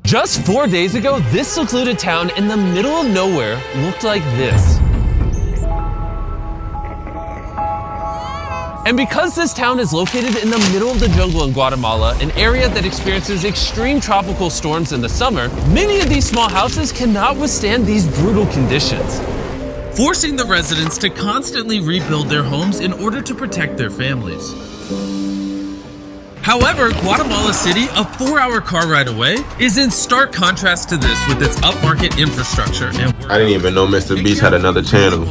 Just 4 days ago, this secluded town in the middle of nowhere looked like this. And because this town is located in the middle of the jungle in Guatemala, an area that experiences extreme tropical storms in the summer, many of these small houses cannot withstand these brutal conditions, forcing the residents to constantly rebuild their homes in order to protect their families. However, Guatemala City, a 4-hour car ride away, is in stark contrast to this with its upmarket infrastructure. And I didn't even know MrBeast had another channel.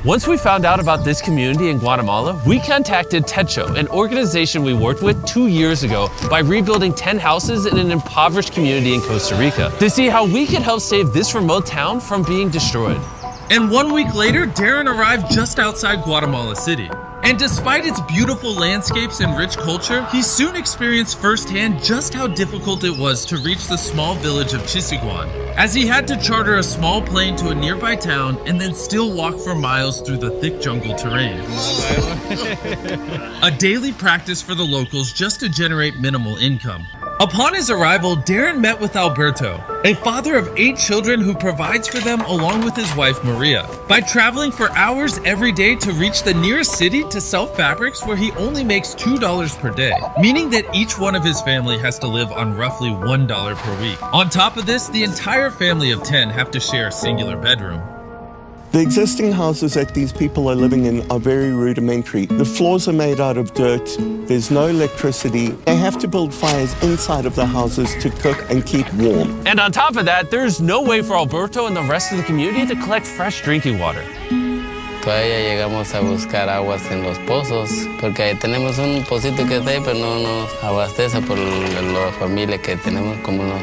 Once we found out about this community in Guatemala, we contacted Techo, an organization we worked with 2 years ago by rebuilding 10 houses in an impoverished community in Costa Rica to see how we could help save this remote town from being destroyed. And 1 week later, Darren arrived just outside Guatemala City. And despite its beautiful landscapes and rich culture, he soon experienced firsthand just how difficult it was to reach the small village of Chisiguan, as he had to charter a small plane to a nearby town and then still walk for miles through the thick jungle terrain. A daily practice for the locals just to generate minimal income. Upon his arrival, Darren met with Alberto, a father of 8 children who provides for them along with his wife Maria, by traveling for hours every day to reach the nearest city to sell fabrics where he only makes $2 per day, meaning that each one of his family has to live on roughly $1 per week. On top of this, the entire family of 10 have to share a singular bedroom. The existing houses that these people are living in are very rudimentary. The floors are made out of dirt, there's no electricity. They have to build fires inside of the houses to cook and keep warm. And on top of that, there's no way for Alberto and the rest of the community to collect fresh drinking water. Todavía llegamos a buscar aguas en los pozos, porque ahí tenemos un pocito que está ahí, pero no nos abastece por la familia que tenemos como no.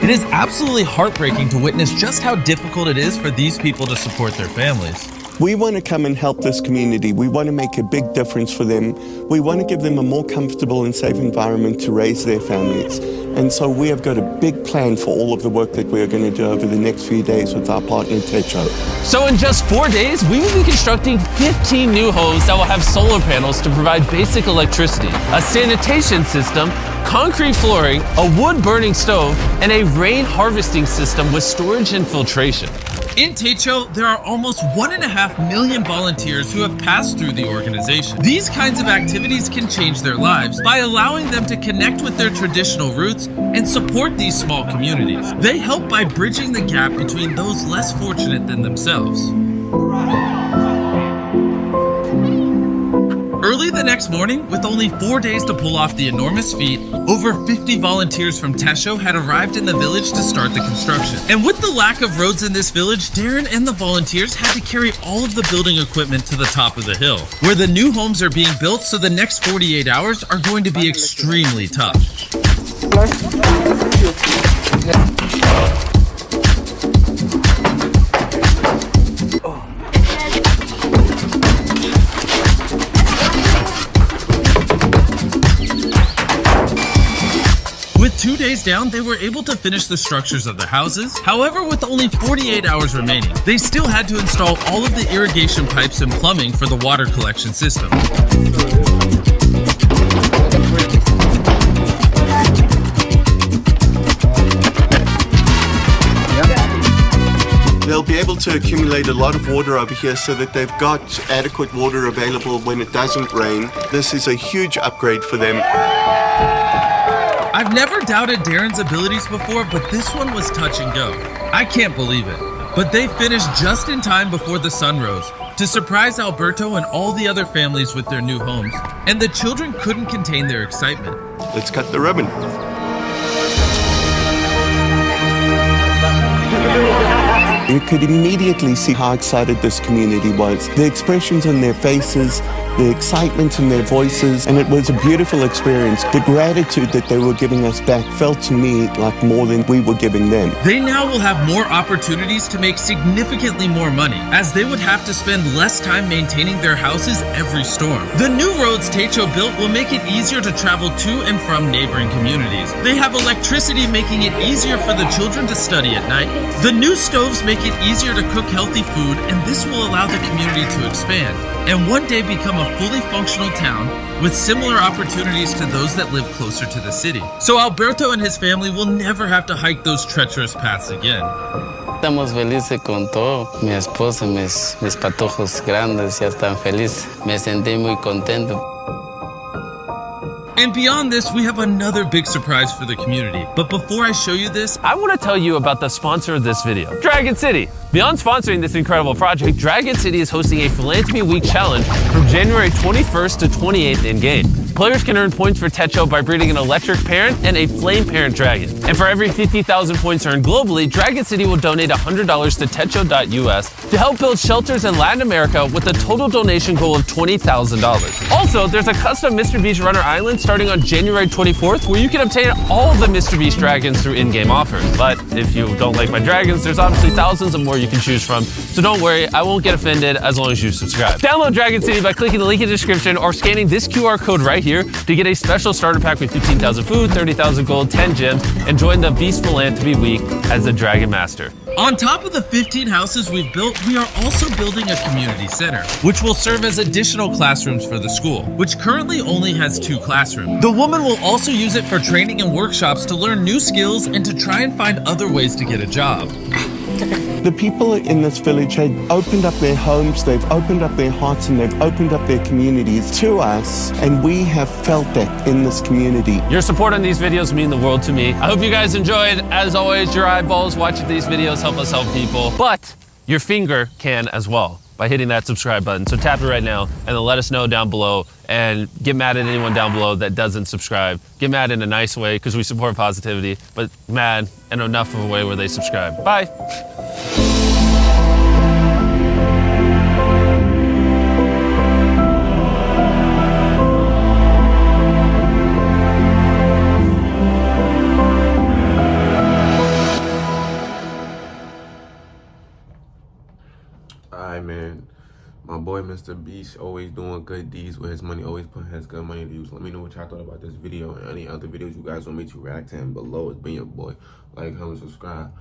It is absolutely heartbreaking to witness just how difficult it is for these people to support their families. We want to come and help this community. We want to make a big difference for them. We want to give them a more comfortable and safe environment to raise their families. And so we have got a big plan for all of the work that we are going to do over the next few days with our partner Techo. So in just 4 days, we will be constructing 15 new homes that will have solar panels to provide basic electricity, a sanitation system, concrete flooring, a wood-burning stove, and a rain harvesting system with storage and filtration. In Techo, there are almost 1.5 million volunteers who have passed through the organization. These kinds of activities can change their lives by allowing them to connect with their traditional roots and support these small communities. They help by bridging the gap between those less fortunate than themselves. Early the next morning, with only 4 days to pull off the enormous feat, over 50 volunteers from Techo had arrived in the village to start the construction. And with the lack of roads in this village, Darren and the volunteers had to carry all of the building equipment to the top of the hill, where the new homes are being built, so the next 48 hours are going to be extremely tough. With 2 days down, they were able to finish the structures of the houses. However, with only 48 hours remaining, they still had to install all of the irrigation pipes and plumbing for the water collection system. They'll be able to accumulate a lot of water over here so that they've got adequate water available when it doesn't rain. This is a huge upgrade for them. I've never doubted Darren's abilities before, but this one was touch and go. I can't believe it. But they finished just in time before the sun rose to surprise Alberto and all the other families with their new homes, and the children couldn't contain their excitement. Let's cut the ribbon. You could immediately see how excited this community was. The expressions on their faces, the excitement in their voices, and it was a beautiful experience. The gratitude that they were giving us back felt to me like more than we were giving them. They now will have more opportunities to make significantly more money, as they would have to spend less time maintaining their houses every storm. The new roads Techo built will make it easier to travel to and from neighboring communities. They have electricity, making it easier for the children to study at night. The new stoves make it easier to cook healthy food, and this will allow the community to expand and one day become a fully functional town with similar opportunities to those that live closer to the city. So Alberto and his family will never have to hike those treacherous paths again. Estamos felices con todo. Mi esposa, mis patojos grandes ya están felices. Me sentí muy contento. And beyond this, we have another big surprise for the community. But before I show you this, I want to tell you about the sponsor of this video, Dragon City. Beyond sponsoring this incredible project, Dragon City is hosting a Philanthropy Week Challenge from January 21st to 28th in-game. Players can earn points for Techo by breeding an electric parent and a flame parent dragon. And for every 50,000 points earned globally, Dragon City will donate $100 to Techo.us to help build shelters in Latin America with a total donation goal of $20,000. Also, there's a custom MrBeast Runner Island starting on January 24th where you can obtain all of the MrBeast dragons through in-game offers. But if you don't like my dragons, there's obviously thousands of more you can choose from. So don't worry, I won't get offended as long as you subscribe. Download Dragon City by clicking the link in the description or scanning this QR code right here to get a special starter pack with 15,000 food, 30,000 gold, 10 gems, and join the Beast Philanthropy Week as a Dragon Master. On top of the 15 houses we've built, we are also building a community center, which will serve as additional classrooms for the school, which currently only has 2 classrooms. The woman will also use it for training and workshops to learn new skills and to try and find other ways to get a job. The people in this village have opened up their homes, they've opened up their hearts, and they've opened up their communities to us, and we have felt that in this community. Your support on these videos mean the world to me. I hope you guys enjoyed. As always, your eyeballs watching these videos help us help people, but your finger can as well by hitting that subscribe button. So tap it right now and then let us know down below, and get mad at anyone down below that doesn't subscribe. Get mad in a nice way because we support positivity, but mad in enough of a way where they subscribe. Bye. Alright, man. My boy MrBeast always doing good deeds with his money, always has good money to use. Let me know what y'all thought about this video and any other videos you guys want me to react to him below. It's been your boy. Like, comment, subscribe.